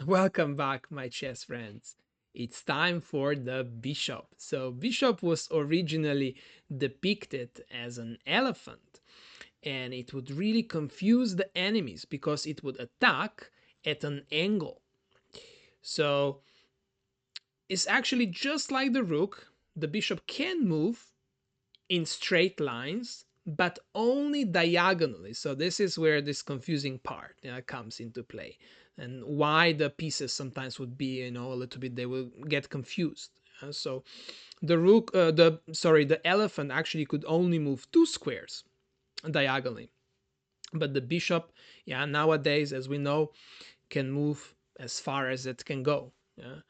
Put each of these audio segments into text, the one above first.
Welcome back, my chess friends. It's time for the bishop. So, bishop was originally depicted as an elephant, and it would really confuse the enemies because it would attack at an angle. So, it's actually just like the rook. The bishop can move in straight lines, but only diagonally. So this is where this confusing part comes into play, and why the pieces sometimes would be, a little bit. They will get confused. So the elephant actually could only move two squares diagonally, but the bishop, yeah, nowadays, as we know, can move as far as it can go. Yeah,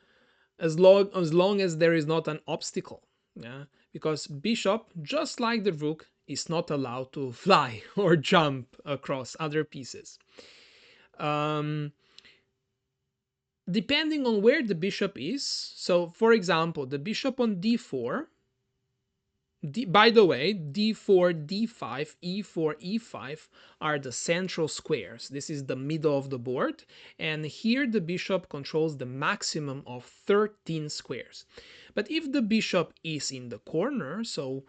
as long as there is not an obstacle. Yeah, because bishop, just like the rook, is not allowed to fly or jump across other pieces. um, Depending on where the bishop is, so for example, the bishop on d4, by the way, d4, d5, e4, e5 are the central squares. This is the middle of the board, and here the bishop controls the maximum of 13 squares. But if the bishop is in the corner, so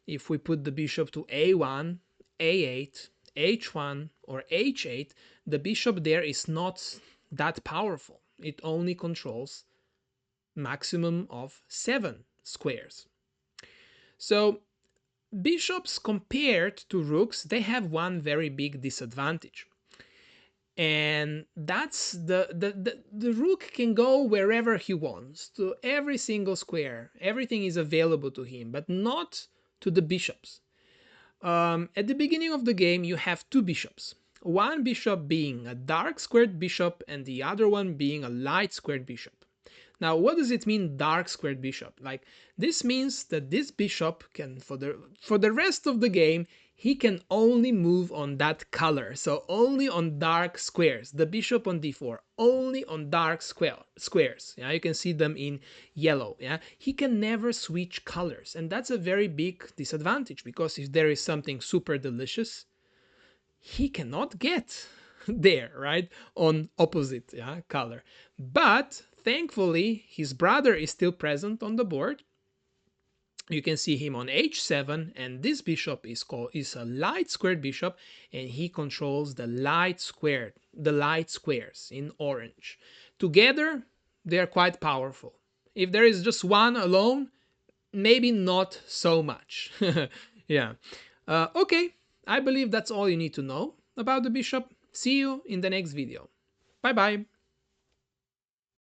if we put the bishop to a1, a8, h1, or h8, the bishop there is not that powerful. It only controls maximum of 7 squares. So bishops compared to rooks, they have one very big disadvantage. And that's the rook can go wherever he wants, to every single square. Everything is available to him, but not to the bishops. At the beginning of the game, you have two bishops. One bishop being a dark squared bishop and the other one being a light squared bishop. Now, what does it mean, dark squared bishop? Like, this means that this bishop can, for the rest of the game, he can only move on that color. So only on dark squares. The bishop on d4, only on dark squares. Yeah, you can see them in yellow. Yeah, he can never switch colors, and that's a very big disadvantage because if there is something super delicious, he cannot get there, right? On opposite, yeah, color. But thankfully, his brother is still present on the board. You can see him on h7, and this bishop is a light squared bishop, and he controls the light squares in orange. Together, they are quite powerful. If there is just one alone, maybe not so much. Yeah. Okay, I believe that's all you need to know about the bishop. See you in the next video. Bye bye.